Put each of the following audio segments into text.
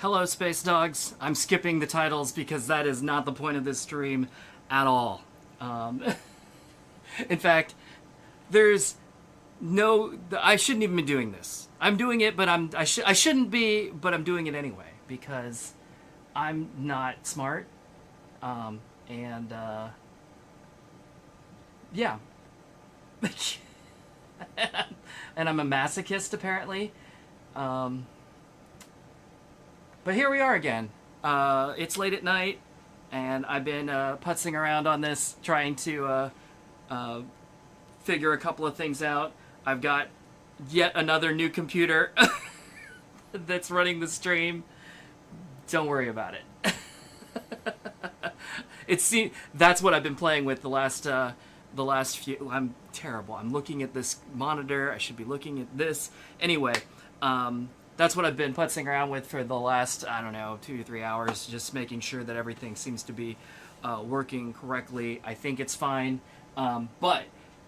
hello, Space Dogs. I'm skipping the titles because that is not the point of this stream at all. In fact, there's no... I shouldn't even be doing this. I'm doing it, but I shouldn't be, but I'm doing it anyway because I'm not smart. Yeah. And I'm a masochist, apparently. But here we are again. It's late at night, and I've been putzing around on this, trying to figure a couple of things out. I've got yet another new computer that's running the stream. Don't worry about it. That's what I've been playing with the last few... I'm terrible. I'm looking at this monitor. I should be looking at this. Anyway, that's what I've been putzing around with for the last, I don't know, 2 to 3 hours, just making sure that everything seems to be working correctly. I think it's fine. But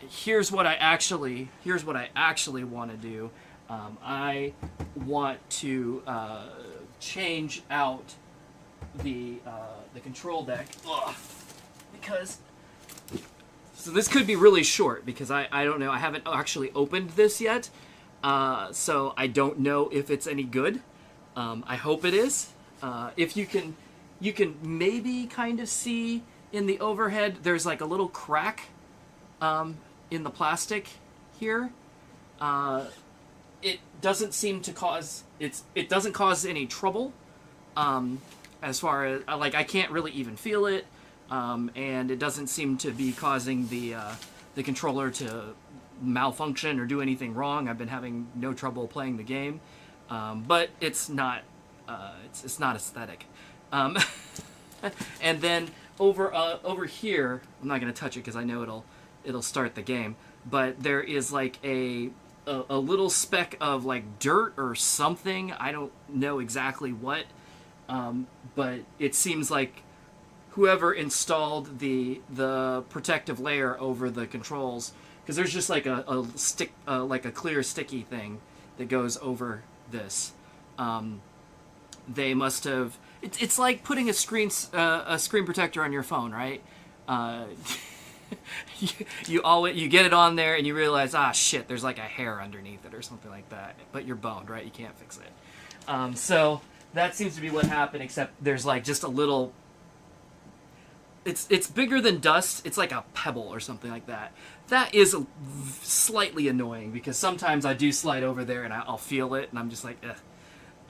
here's what I actually want to do. I want to change out the control deck. Ugh. Because... So this could be really short because I don't know. I haven't actually opened this yet. So I don't know if it's any good. I hope it is. If you can maybe kind of see in the overhead, there's like a little crack in the plastic here. It doesn't seem to cause... It doesn't cause any trouble. As far as... Like, I can't really even feel it. And it doesn't seem to be causing the controller to malfunction or do anything wrong. I've been having no trouble playing the game, but it's not aesthetic. And then over here, I'm not going to touch it because I know it'll start the game. But there is like a little speck of like dirt or something. I don't know exactly what, but it seems like whoever installed the protective layer over the controls, because there's just like a stick, like a clear sticky thing that goes over this. They must have. It's like putting a screen protector on your phone, right? You get it on there and you realize, shit, there's like a hair underneath it or something like that. But you're boned, right? You can't fix it. So that seems to be what happened. Except there's like just a little. It's bigger than dust. It's like a pebble or something like that. That is slightly annoying because sometimes I do slide over there and I'll feel it and I'm just like, ugh.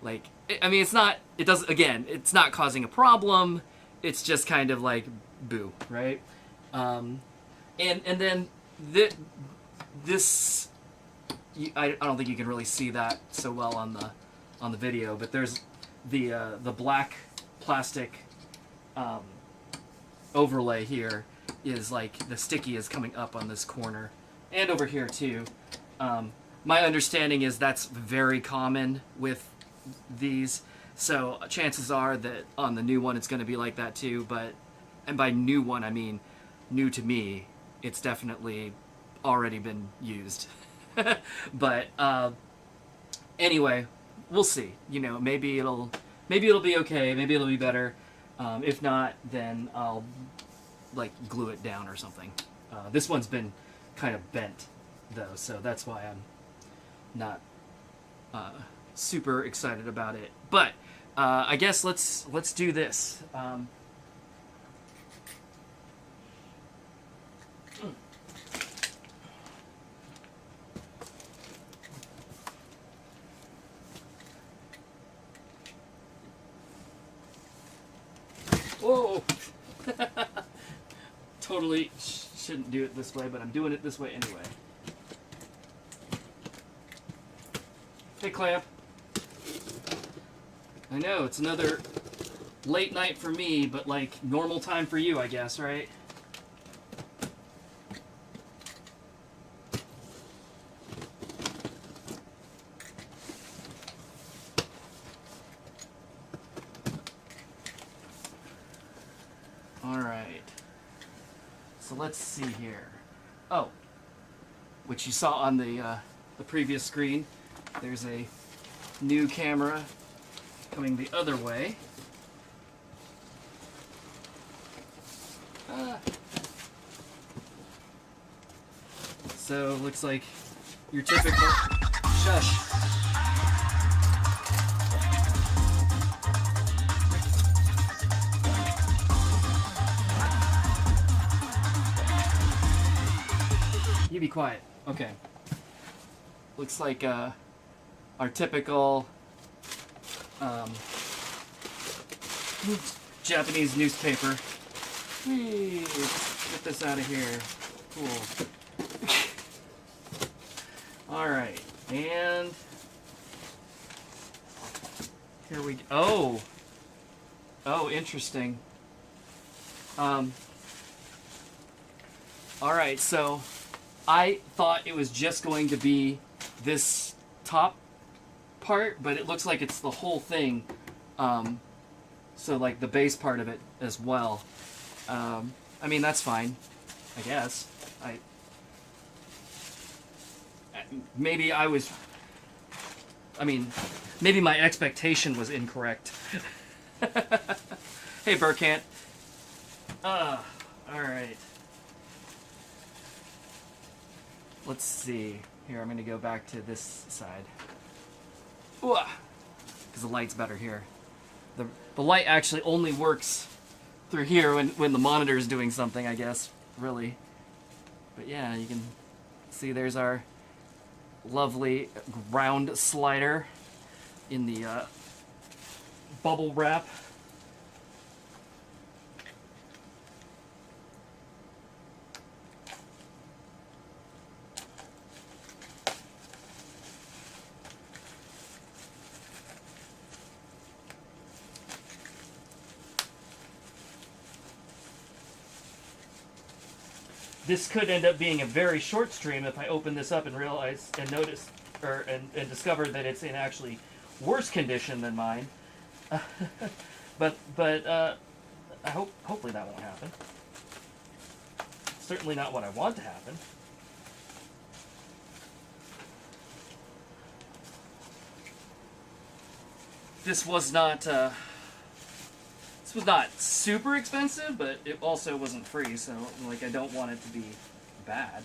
Like, I mean, it's not. It doesn't. Again, it's not causing a problem. It's just kind of like, boo, right? And then this. I don't think you can really see that so well on the video, but there's the black plastic. Overlay here is like the sticky is coming up on this corner and over here too. My understanding is that's very common with these, so chances are that on the new one it's going to be like that too. And by new one I mean new to me. It's definitely already been used. But anyway, we'll see. You know, maybe it'll be okay. Maybe it'll be better. If not, then I'll like glue it down or something. This one's been kind of bent though, so that's why I'm not super excited about it. But I guess let's do this. Whoa! Totally shouldn't do it this way, but I'm doing it this way anyway. Hey, Clamp. I know, it's another late night for me, but like normal time for you, I guess, right? So let's see here. Oh, which you saw on the previous screen. There's a new camera coming the other way. So looks like your typical shush. You be quiet. Okay. Looks like our typical Japanese newspaper. Hey, let's get this out of here. Cool. Alright, and here we go. Oh, interesting. Alright, so I thought it was just going to be this top part, but it looks like it's the whole thing. So like the base part of it as well. I mean, that's fine, I guess. Maybe my expectation was incorrect. Hey, Burkant. Alright. Let's see. Here, I'm going to go back to this side. Because the light's better here. The light actually only works through here when the monitor is doing something, I guess, really. But yeah, you can see there's our lovely round slider in the bubble wrap. This could end up being a very short stream if I open this up and realize and notice and discover that it's in actually worse condition than mine. but I hopefully that won't happen. Certainly not what I want to happen. This was not super expensive, but it also wasn't free, so like I don't want it to be bad.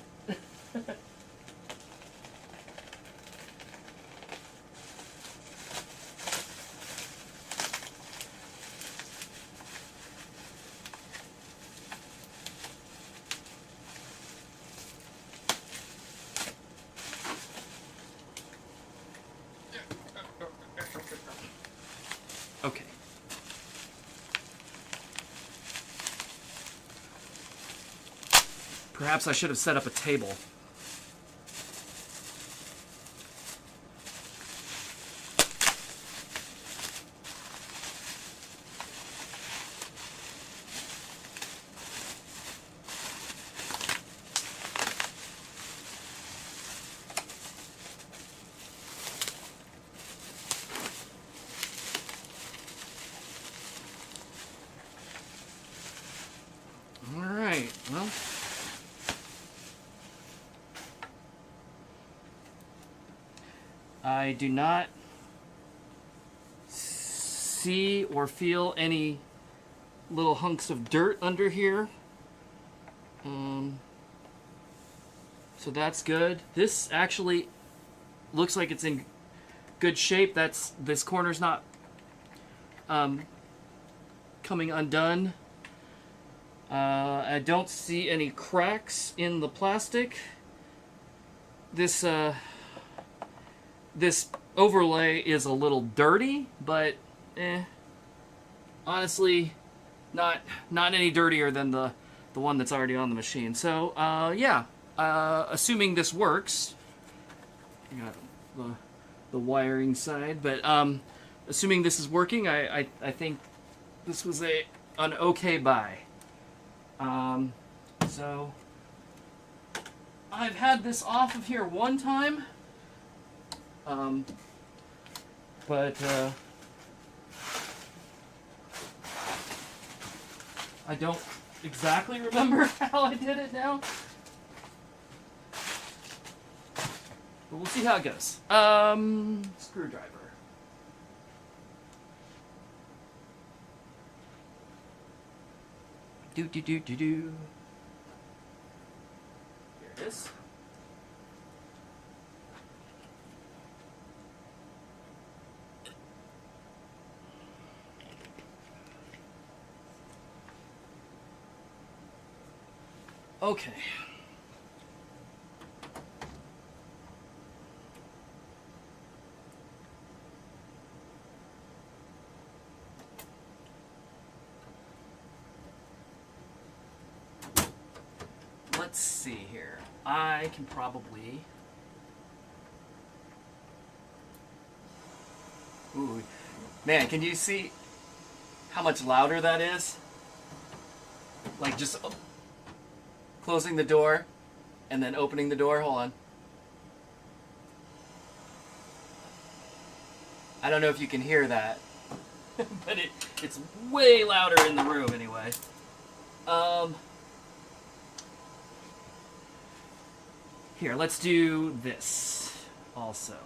Okay. Perhaps I should have set up a table. All right, well. I do not see or feel any little hunks of dirt under here. So that's good. This actually looks like it's in good shape. This corner's not coming undone. I don't see any cracks in the plastic. This overlay is a little dirty, but honestly, not any dirtier than the one that's already on the machine. So yeah, assuming this works, you got the wiring side, but assuming this is working, I think this was an okay buy. So I've had this off of here one time. But I don't exactly remember how I did it now. But we'll see how it goes. Screwdriver. Do do do do do. Here it is. Okay. Let's see here. I can probably... Ooh. Man, can you see how much louder that is? Like just closing the door and then opening the door. Hold on. I don't know if you can hear that, but it's way louder in the room anyway. Here, let's do this also.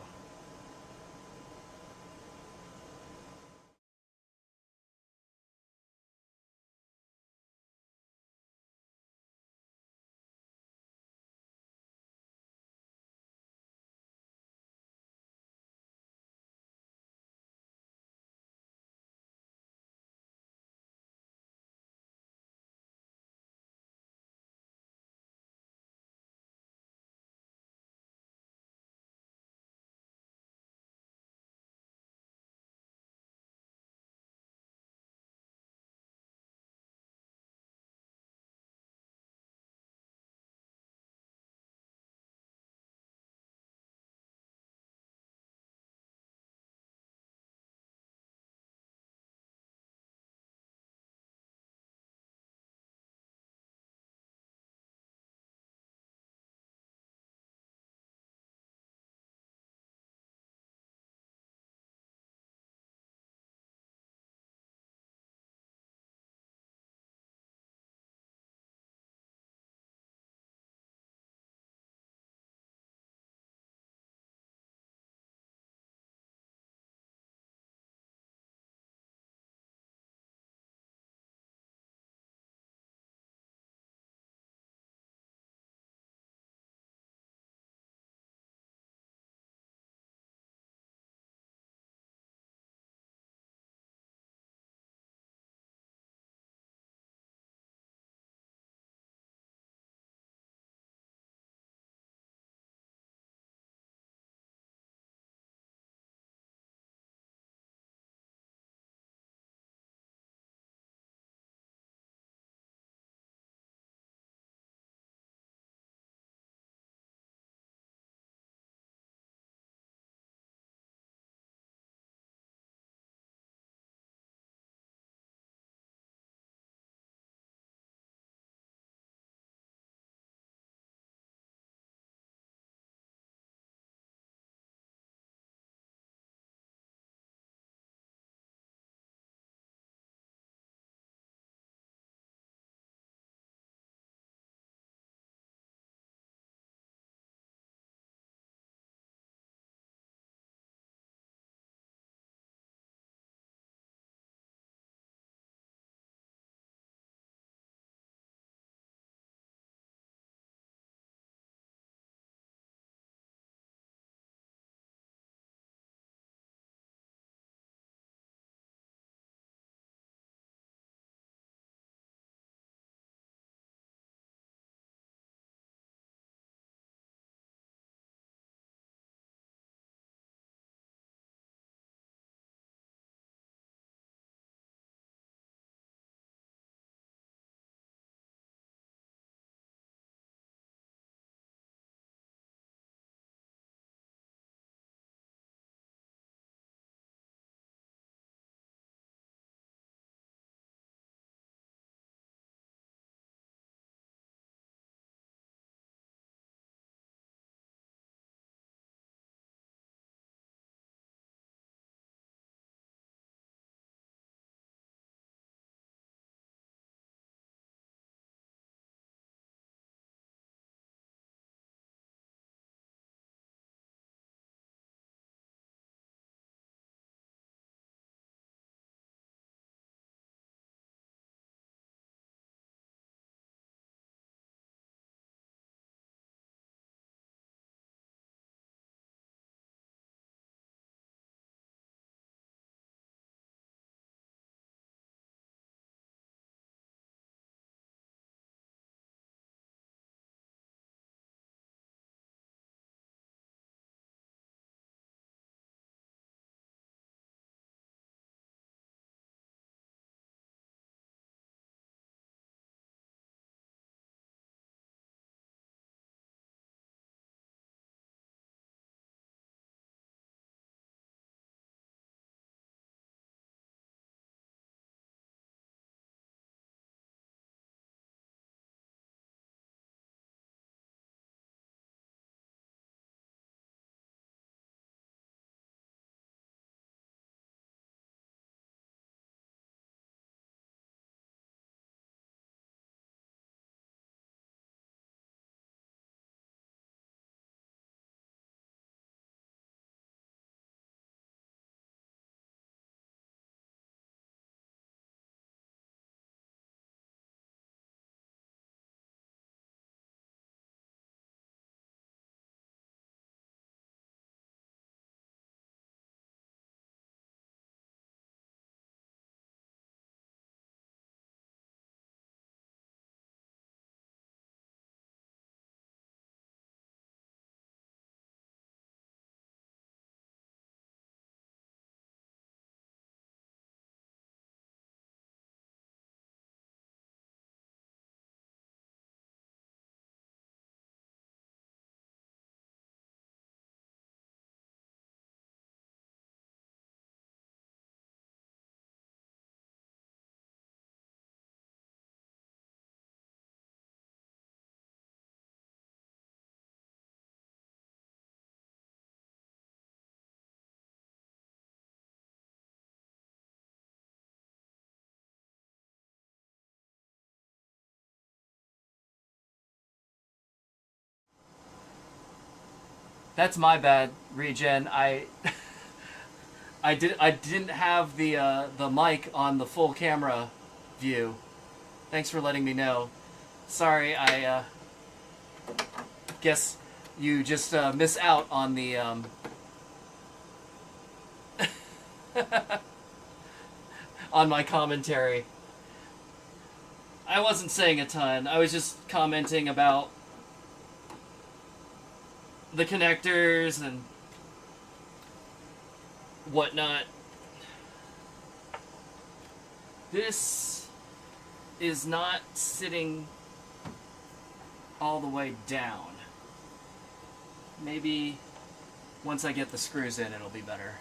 That's my bad, Regen. I didn't have the mic on the full camera view. Thanks for letting me know. Sorry, I guess you just miss out on the on my commentary. I wasn't saying a ton. I was just commenting about the connectors and whatnot. This is not sitting all the way down. Maybe once I get the screws in, it'll be better.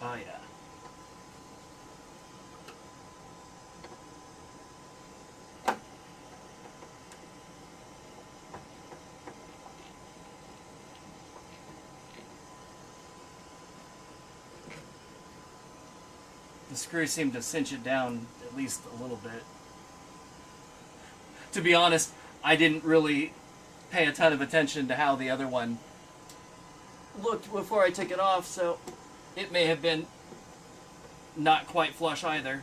Oh yeah. The screws seem to cinch it down at least a little bit. To be honest, I didn't really pay a ton of attention to how the other one looked before I took it off, so it may have been not quite flush either.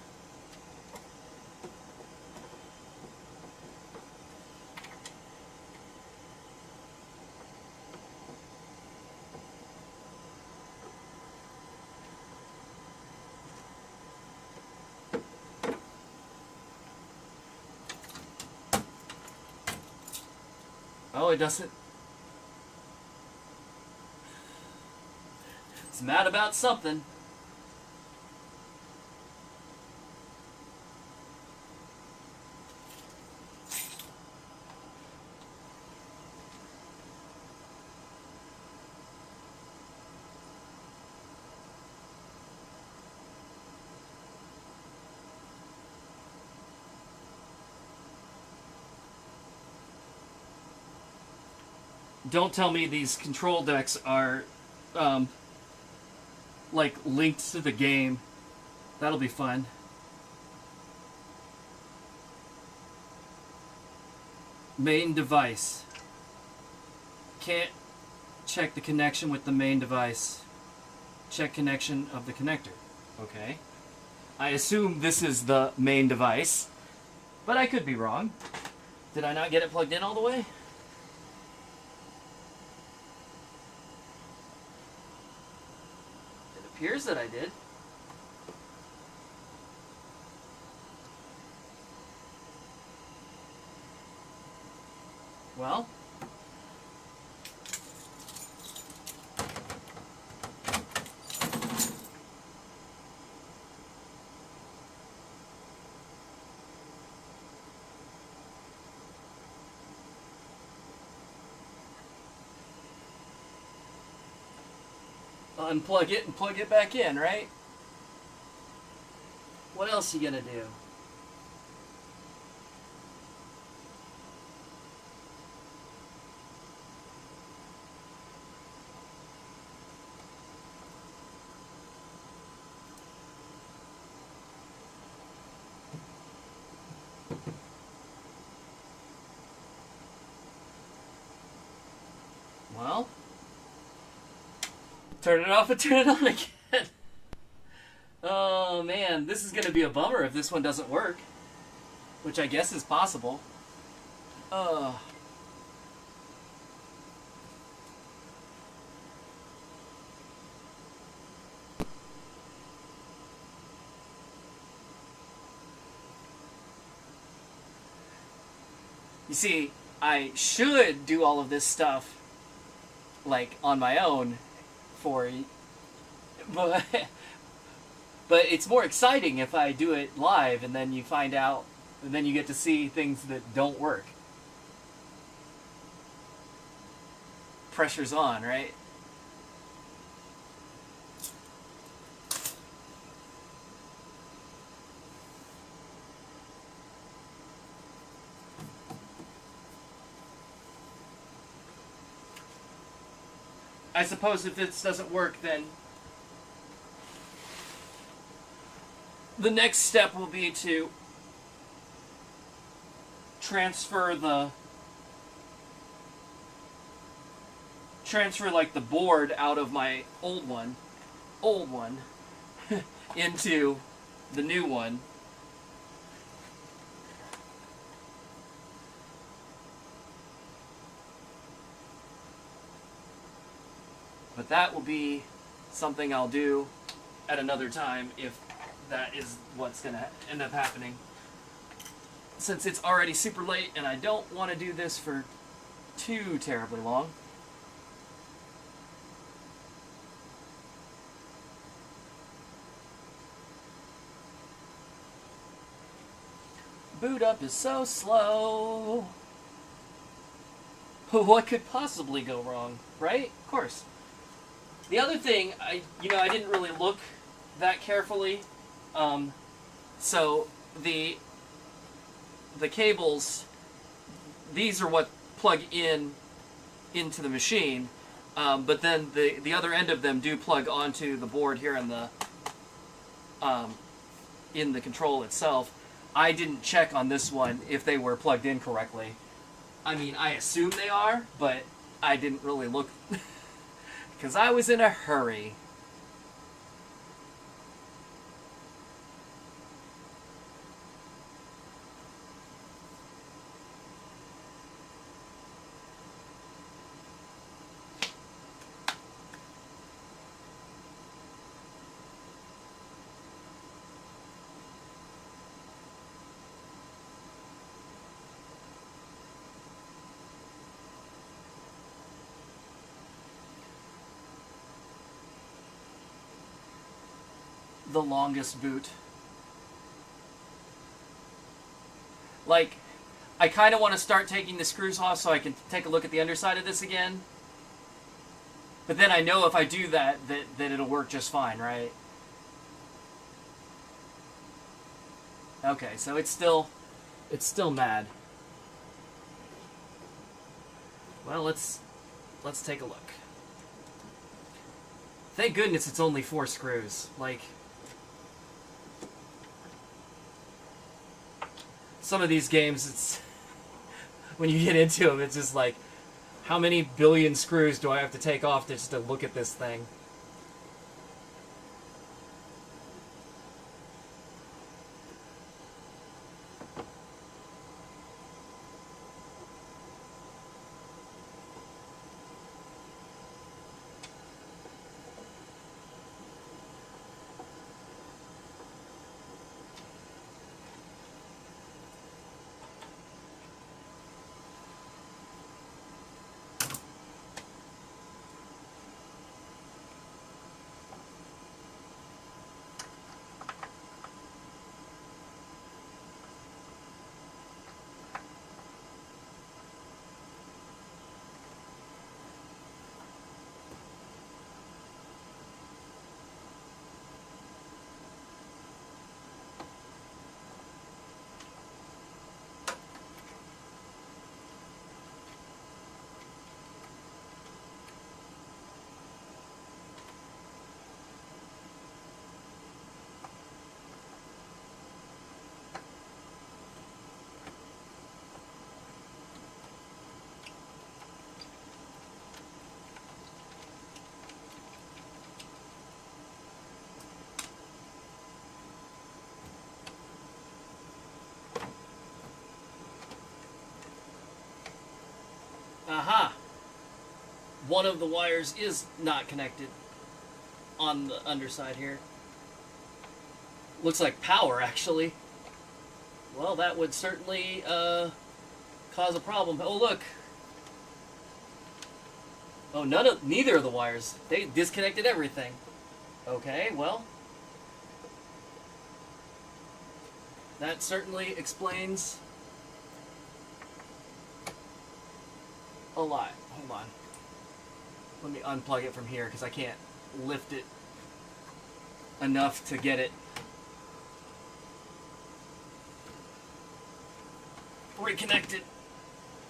Oh, it doesn't. It's mad about something. Don't tell me these control decks are, like, linked to the game. That'll be fun. Main device. Can't check the connection with the main device. Check connection of the connector. Okay. I assume this is the main device, but I could be wrong. Did I not get it plugged in all the way? Appears that I did. Well, unplug it and plug it back in, right? What else you gonna do? Well, turn it off and turn it on again. Oh man, this is gonna be a bummer if this one doesn't work. Which I guess is possible. You see, I should do all of this stuff, like, on my own, but it's more exciting if I do it live and then you find out, and then you get to see things that don't work. Pressure's on, right? I suppose if this doesn't work, then the next step will be to transfer like the board out of my old one into the new one. But that will be something I'll do at another time if that is what's going to end up happening. Since it's already super late and I don't want to do this for too terribly long. Boot up is so slow. What could possibly go wrong, right? Of course. The other thing, I didn't really look that carefully. So the cables, these are what plug into the machine, but then the other end of them do plug onto the board here in the control itself. I didn't check on this one if they were plugged in correctly. I mean, I assume they are, but I didn't really look because I was in a hurry. The longest boot. Like, I kind of want to start taking the screws off so I can take a look at the underside of this again. But then I know if I do that it'll work just fine, right? Okay, so it's still mad. Well, let's take a look. Thank goodness it's only 4 screws. Like, some of these games, it's when you get into them, it's just like, how many billion screws do I have to take off just to look at this thing? Aha! One of the wires is not connected on the underside here. Looks like power, actually. Well, that would certainly cause a problem. Oh, look. Oh, neither of the wires. They disconnected everything. Okay, well. That certainly explains a lot. Hold on. Let me unplug it from here because I can't lift it enough to get it reconnected.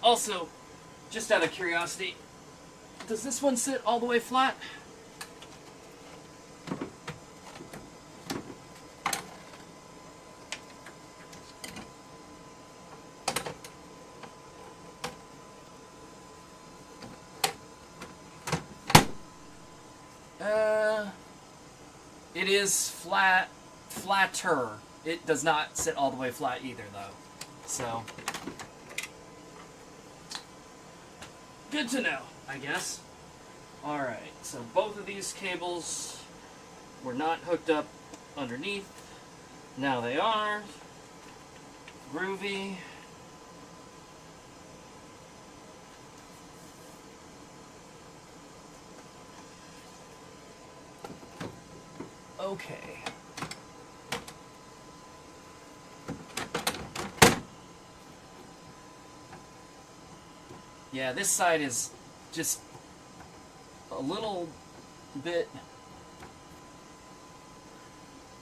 Also, just out of curiosity, Does this one sit all the way flat? It is flatter. It does not sit all the way flat either, though. So, good to know, I guess. Alright, so both of these cables were not hooked up underneath. Now they are. Groovy. Okay. Yeah, this side is just a little bit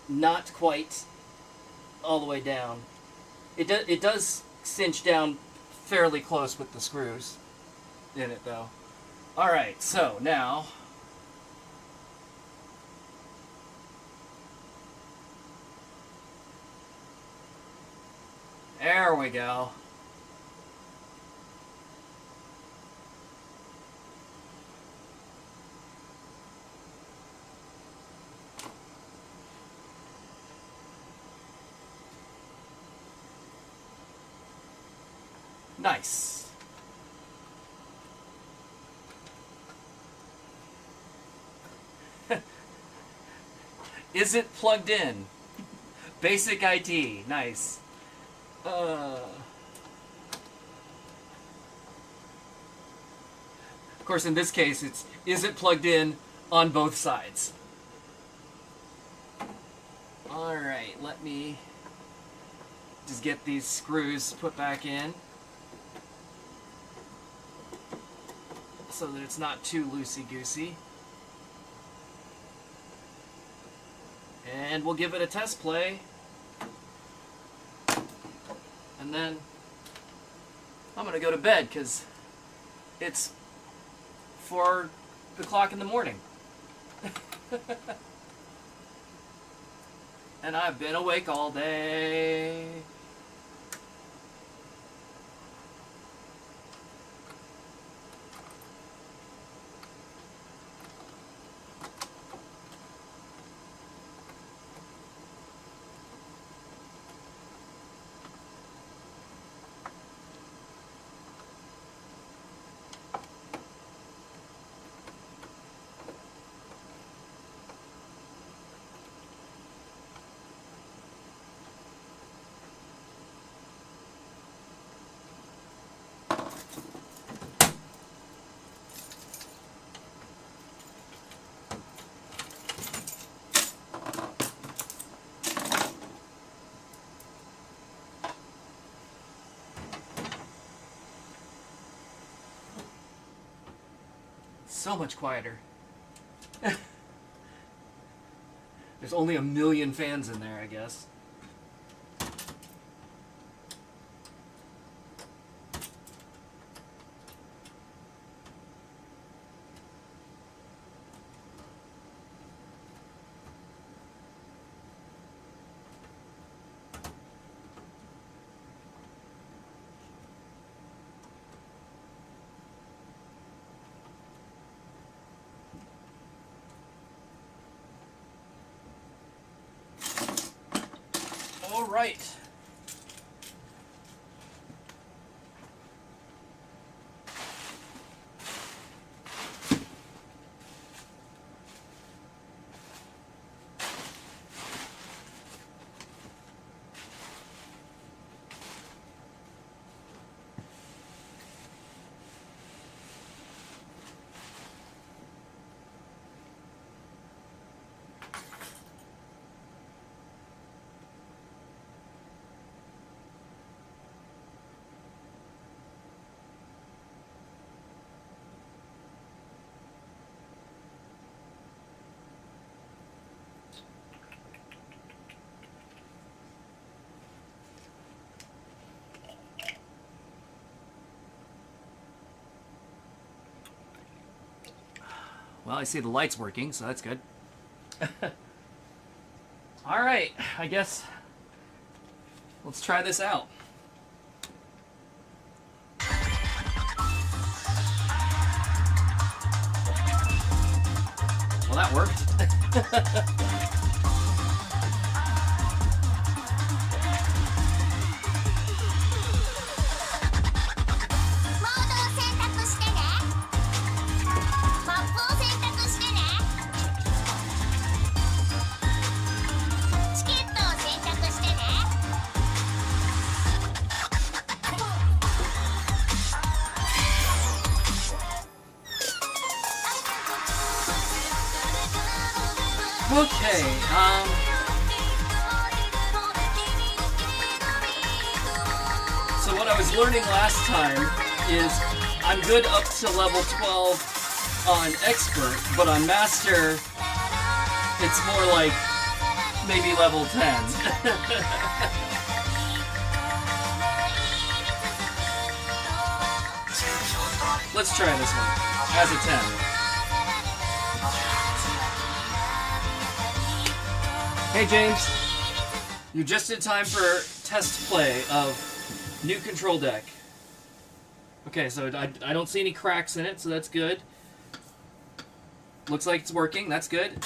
not quite all the way down. It does cinch down fairly close with the screws in it, though. Alright, so now there we go. Nice. Is it plugged in? Basic ID. Nice. Of course, in this case, is it plugged in on both sides? Alright, let me just get these screws put back in so that it's not too loosey-goosey. And we'll give it a test play. And then I'm going to go to bed because it's 4 o'clock in the morning. And I've been awake all day. So much quieter. There's only a million fans in there, I guess. All right. Well, I see the lights working, so that's good. All right, I guess let's try this out. Well, that worked. Okay, so what I was learning last time is I'm good up to level 12 on Expert, but on Master, it's more like maybe level 10. Let's try this one as a 10. Hey James, you're just in time for test play of new control deck. Okay, so I don't see any cracks in it, so that's good. Looks like it's working, that's good.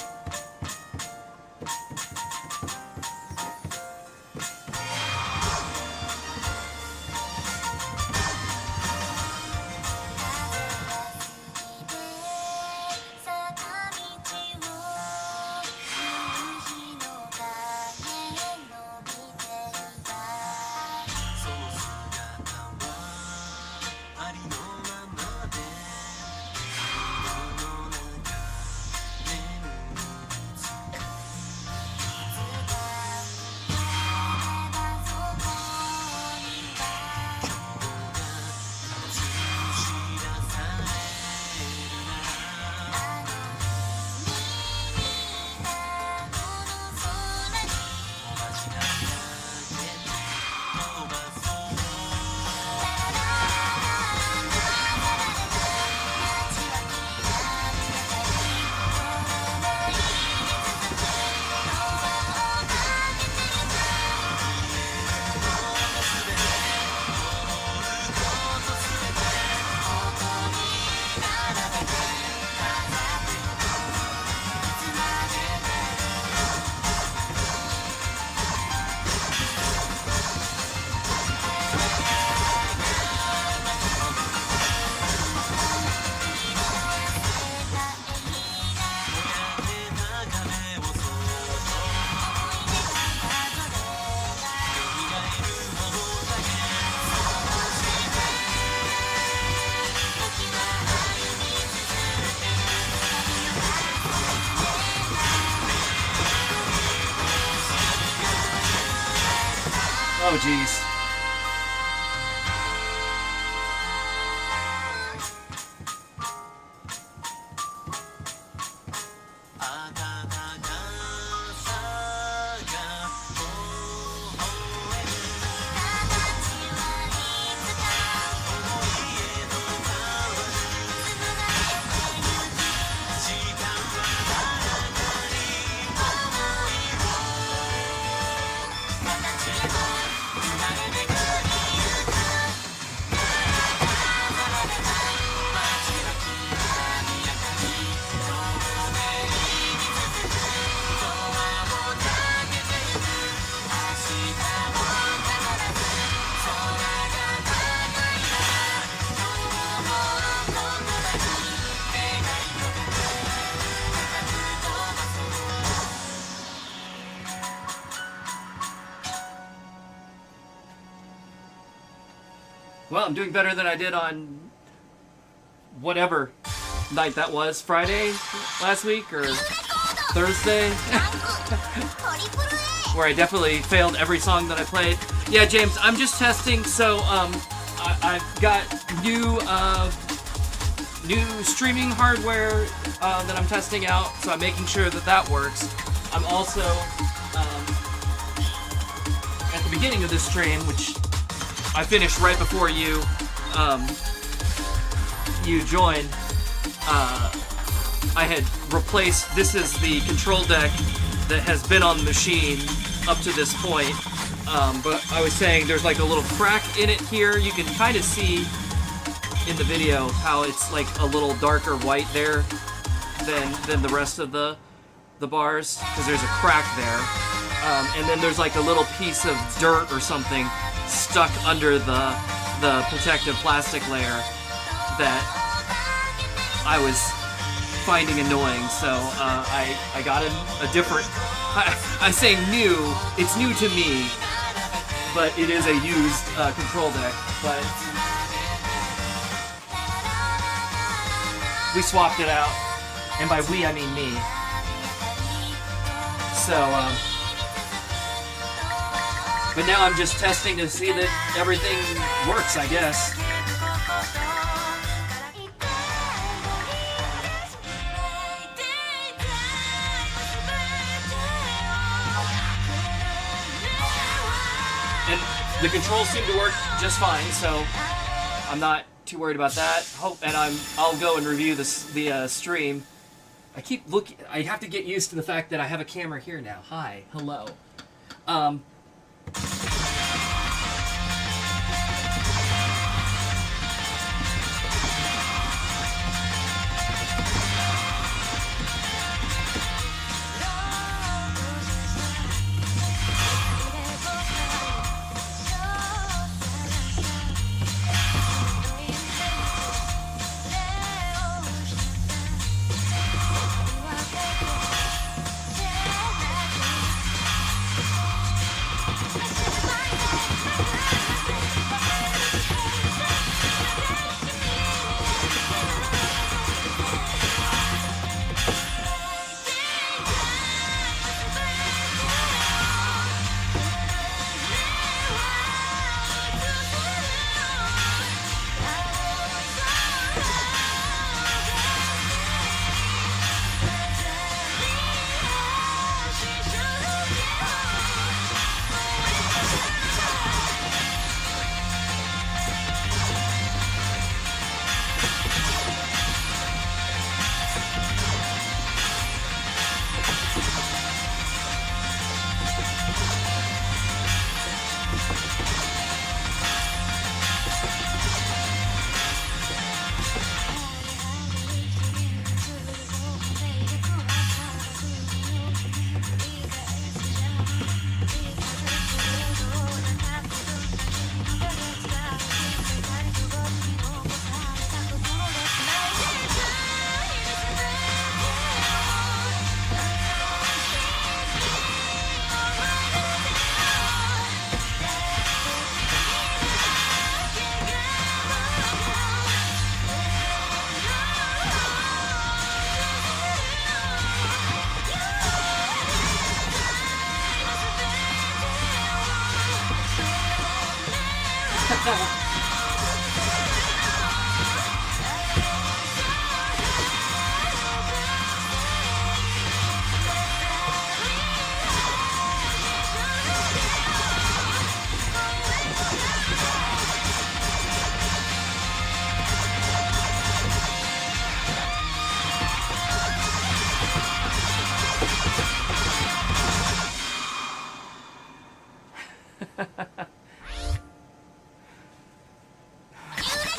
Oh, jeez. Well, I'm doing better than I did on whatever night that was. Friday last week or Thursday? Where I definitely failed every song that I played. Yeah, James, I'm just testing. So I've got new streaming hardware that I'm testing out. So I'm making sure that that works. I'm also at the beginning of this stream, which I finished right before you you joined. I had replaced, this is the control deck that has been on the machine up to this point. But I was saying there's like a little crack in it here. You can kind of see in the video how it's like a little darker white there than the rest of the bars, because there's a crack there. And then there's like a little piece of dirt or something stuck under the protective plastic layer that I was finding annoying. So I got a different, I say new, it's new to me, but it is a used control deck. But we swapped it out, and by we I mean me. So, but now I'm just testing to see that everything works, I guess. And the controls seem to work just fine, so I'm not too worried about that. And I'll go and review the stream. I keep looking. I have to get used to the fact that I have a camera here now. Hi, hello.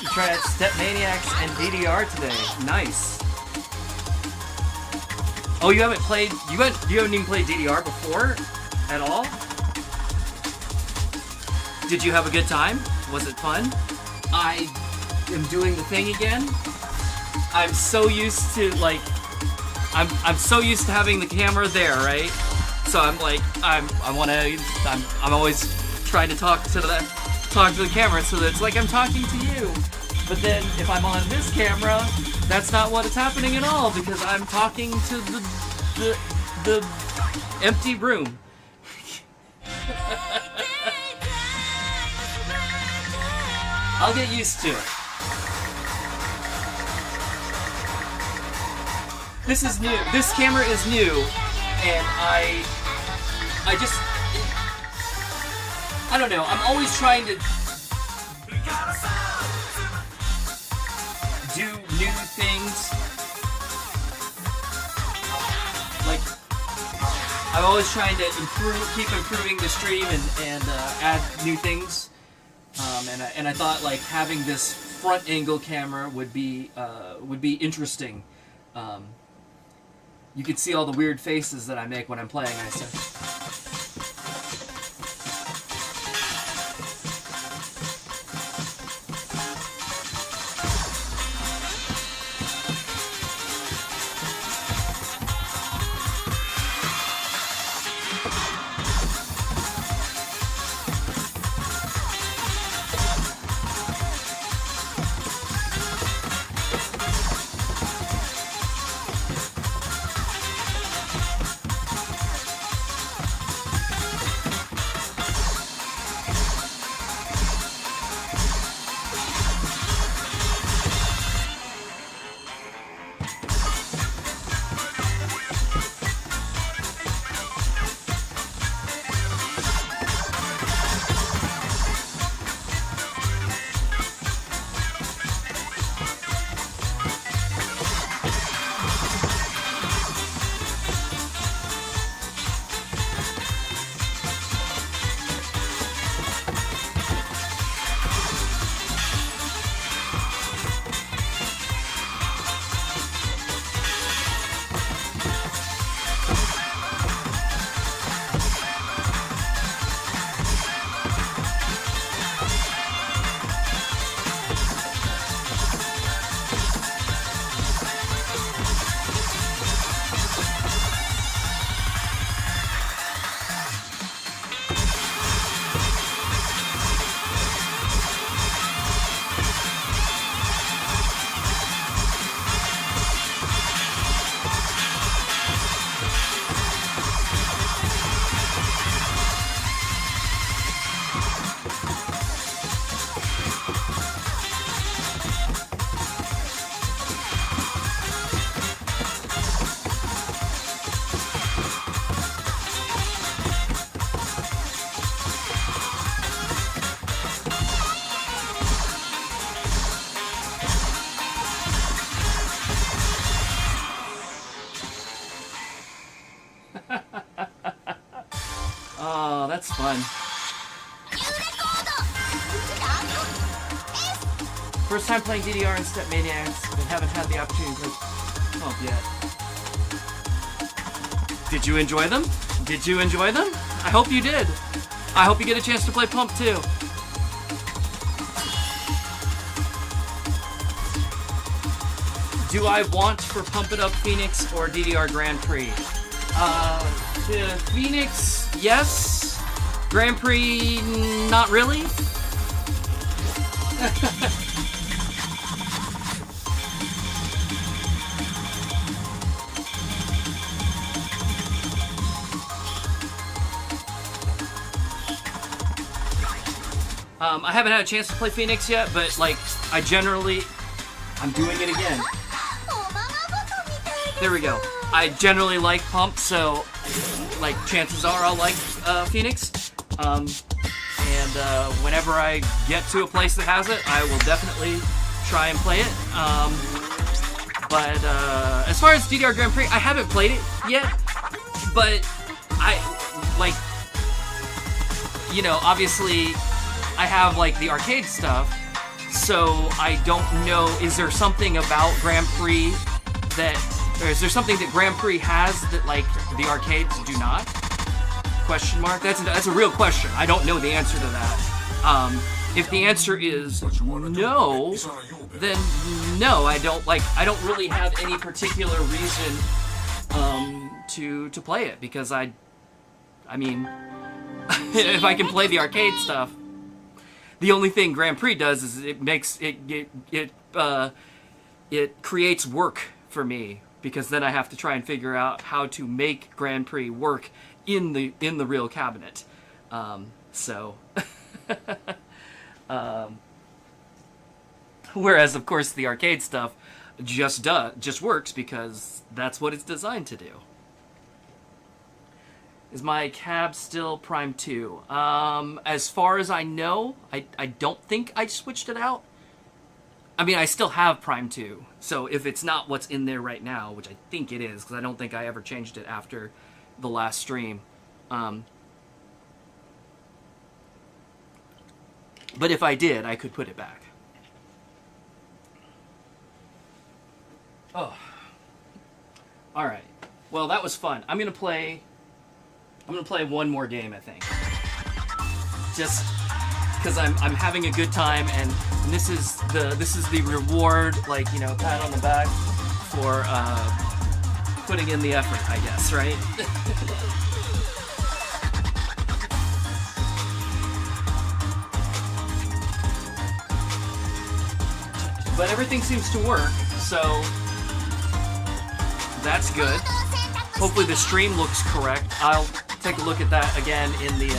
You tried out Step Maniacs and DDR today. Nice. Oh, you haven't played. You haven't even played DDR before, at all. Did you have a good time? Was it fun? I am doing the thing again. I'm so used to I'm so used to having the camera there, right? So I'm like, I'm always trying to talk to the camera so that it's like I'm talking to you. But then if I'm on this camera, that's not what is happening at all, because I'm talking to the empty room. I'll get used to it. This is new. This camera is new, and I don't know. I'm always trying to do new things I'm always trying to keep improving the stream and add new things. And I thought like having this front angle camera would be interesting. You can see all the weird faces that I make when I'm playing. I said. Oh, that's fun. First time playing DDR and Step Maniacs, but haven't had the opportunity to play Pump yet. Did you enjoy them? Did you enjoy them? I hope you did. I hope you get a chance to play Pump too. Do I want for Pump It Up Phoenix or DDR Grand Prix? The Phoenix, yes. Grand Prix, not really. I haven't had a chance to play Phoenix yet, but like, I'm doing it again. There we go. I generally like Pump, so like chances are I'll like Phoenix. Whenever I get to a place that has it, I will definitely try and play it. But as far as DDR Grand Prix, I haven't played it yet, but I like, you know, obviously I have like the arcade stuff, so I don't know, is there something about Grand Prix or is there something that Grand Prix has that like the arcades do not? Question mark? That's a real question. I don't know the answer to that. If the answer is no, then no, I don't really have any particular reason to play it, because I mean if I can play the arcade stuff, the only thing Grand Prix does is it creates work for me, because then I have to try and figure out how to make Grand Prix work in the real cabinet. Whereas of course the arcade stuff just works because that's what it's designed to do. Is my cab still Prime 2? As far as I know, I don't think I switched it out. I mean, I still have Prime 2, so if it's not what's in there right now, which I think it is, because I don't think I ever changed it after the last stream. But if I did, I could put it back. Oh. All right. Well, that was fun. I'm gonna play one more game, I think. Just because I'm having a good time, and this is the reward, like, you know, pat on the back for putting in the effort, I guess, right? But everything seems to work, so that's good. Hopefully the stream looks correct. I'll take a look at that again in the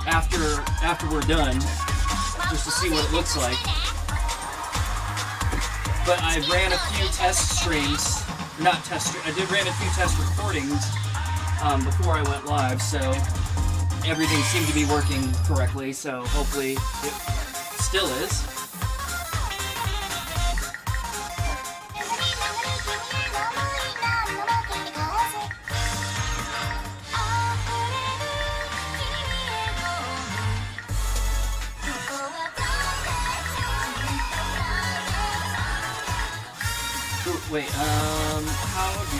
after we're done, just to see what it looks like. But I ran a few test streams, ran a few test recordings before I went live, so everything seemed to be working correctly. So hopefully it still is. Wait, how do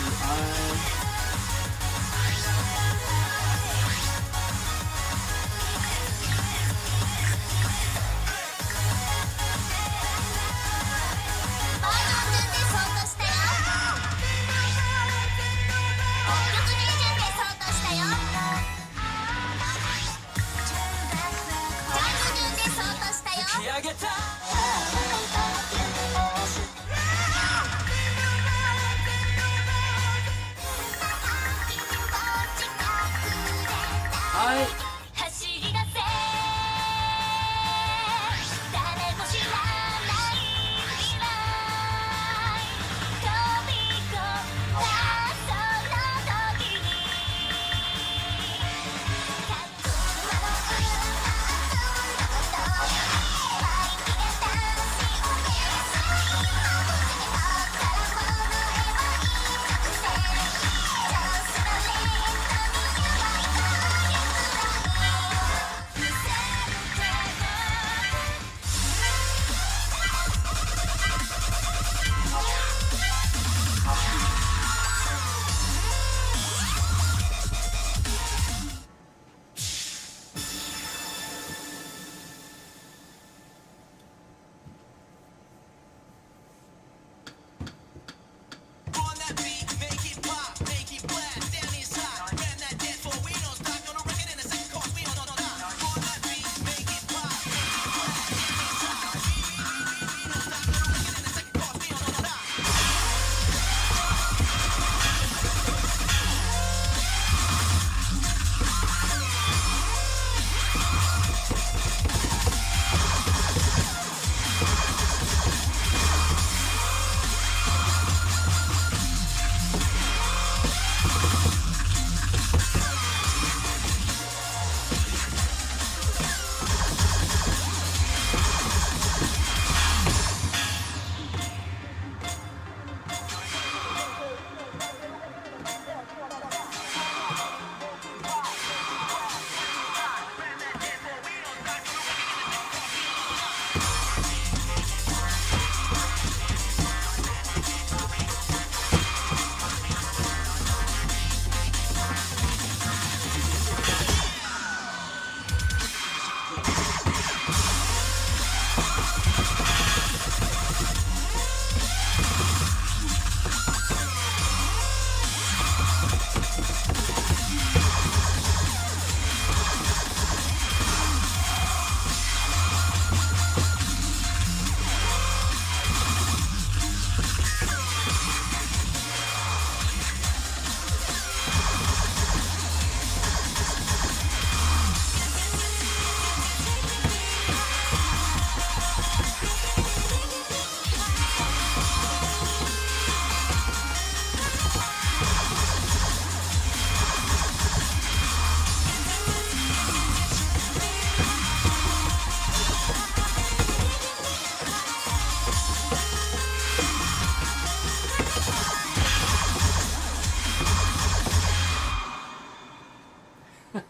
You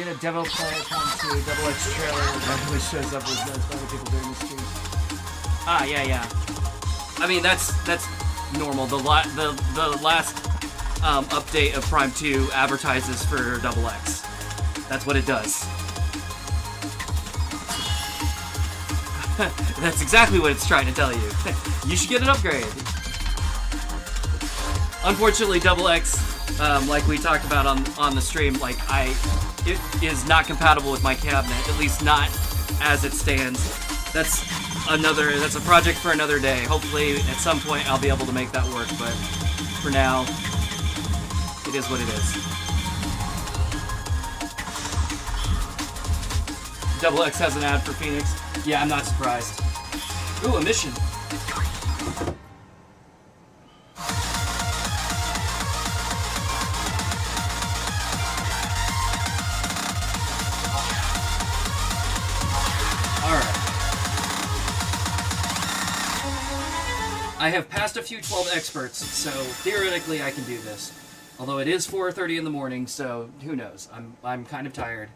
had a demo play come to Double X trailer that really shows up as those other people doing the stream. Ah, yeah. I mean, that's normal. The last update of Prime 2 advertises for Double X. That's what it does. That's exactly what it's trying to tell you. You should get an upgrade. Unfortunately, Double X, like we talked about on the stream, it is not compatible with my cabinet, at least not as it stands. That's a project for another day. Hopefully, at some point, I'll be able to make that work, but for now, it is what it is. Double X has an ad for Phoenix. Yeah, I'm not surprised. Ooh, a mission. I have passed a few 12 experts, so theoretically I can do this. Although it is 4:30 in the morning, so who knows? I'm kind of tired.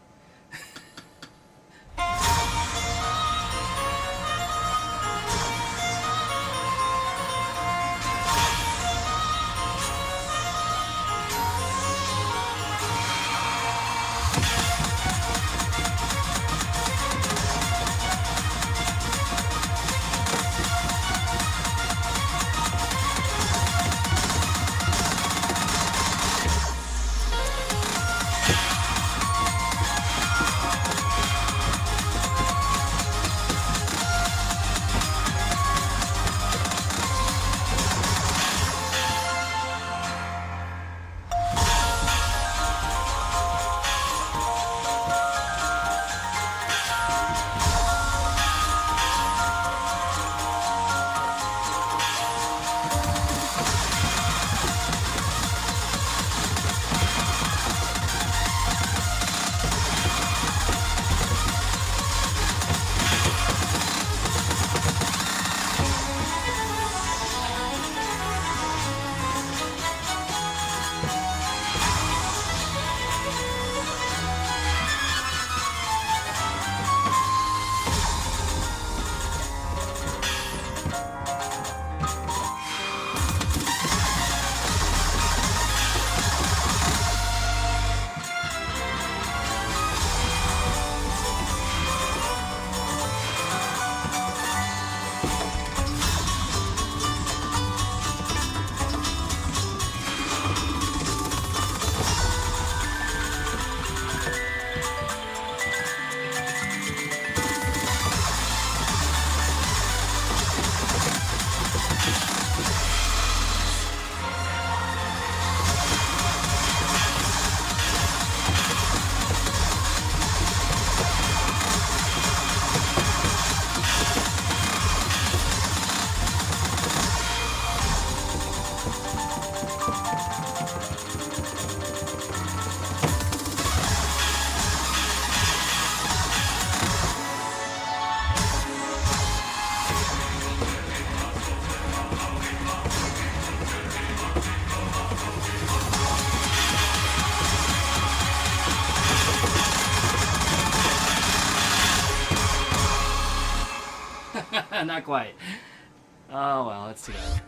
Not quite. Oh well, that's too bad.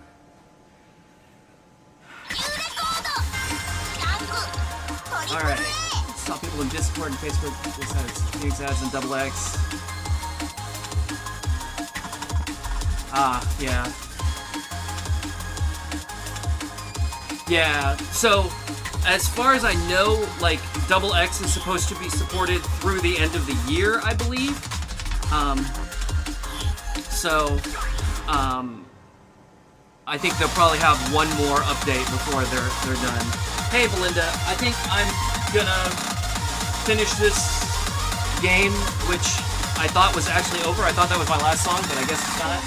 Alright. Saw people in Discord and Facebook. This has Phoenix ads and Double X. Ah, yeah. Yeah, so as far as I know, like, Double X is supposed to be supported through the end of the year, I believe. I think they'll probably have one more update before they're done. Hey, Belinda, I think I'm gonna finish this game, which I thought was actually over. I thought that was my last song, but I guess it's not.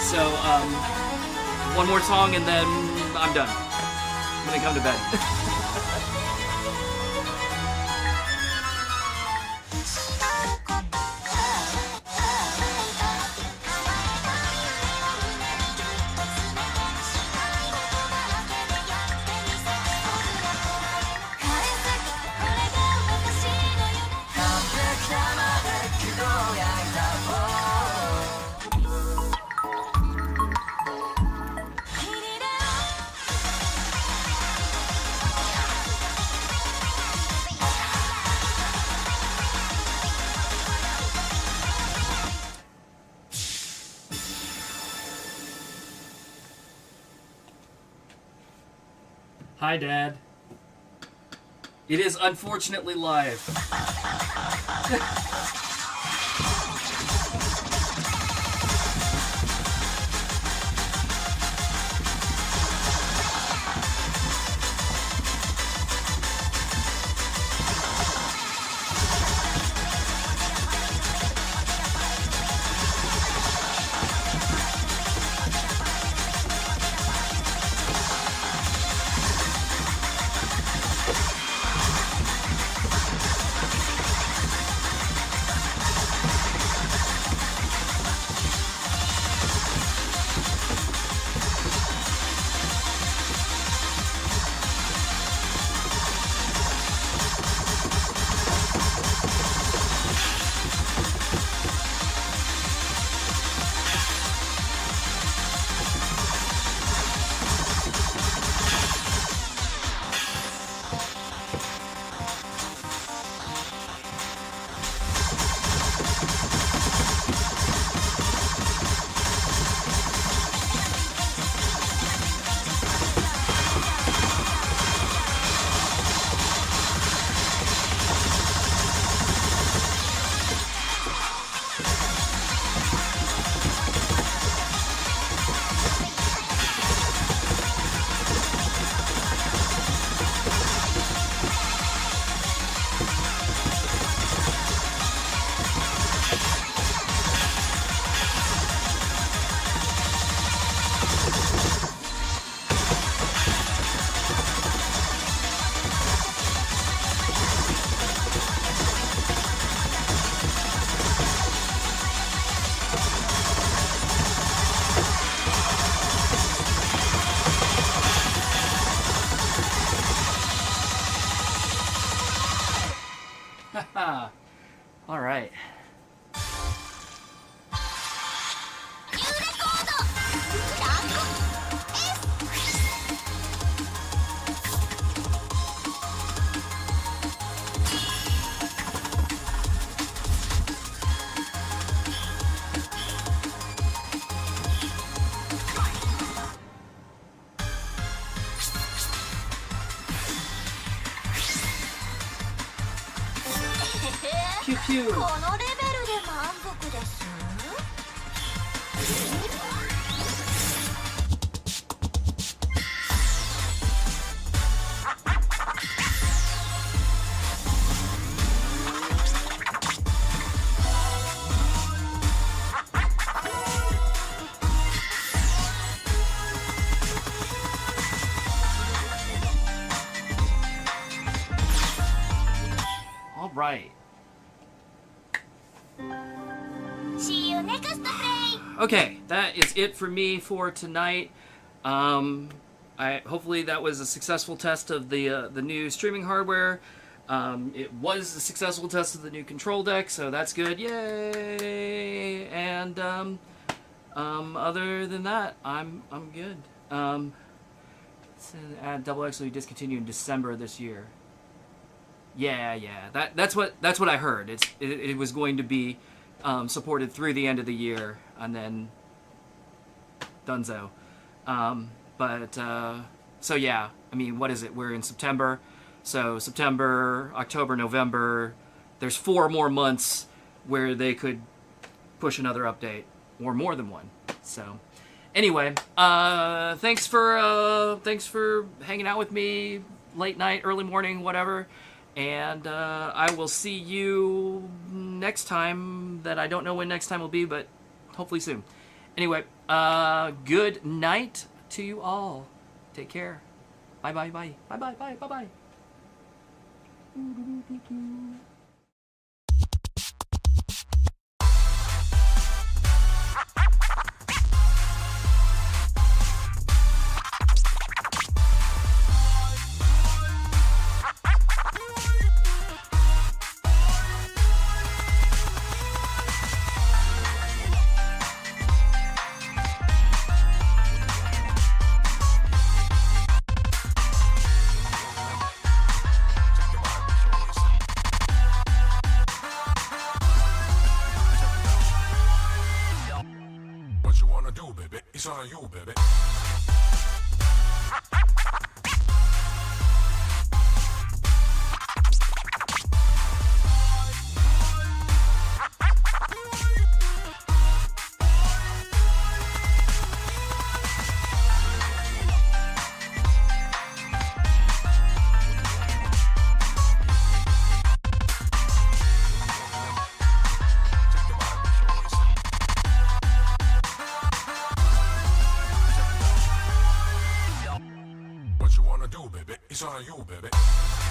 So, one more song and then I'm done. I'm gonna come to bed. Hi, Dad. It is unfortunately live. All right. Pew pew. このレベルで満足です。 All right. See you next play. Okay, that is it for me for tonight. Hopefully that was a successful test of the new streaming hardware. It was a successful test of the new control deck, so that's good. Yay! And other than that, I'm good. Double X will be discontinued in December this year. Yeah. That's what I heard. It was going to be supported through the end of the year, and then dunzo. So yeah, I mean, what is it? We're in September, so September, October, November. There's 4 more months where they could push another update, or more than one. So anyway, thanks for hanging out with me late night, early morning, whatever. And I will see you next time. That I don't know when next time will be, but hopefully soon. Anyway, good night to you all. Take care. Bye. 'Cause on you, baby. gonna do, baby? It's on you, baby.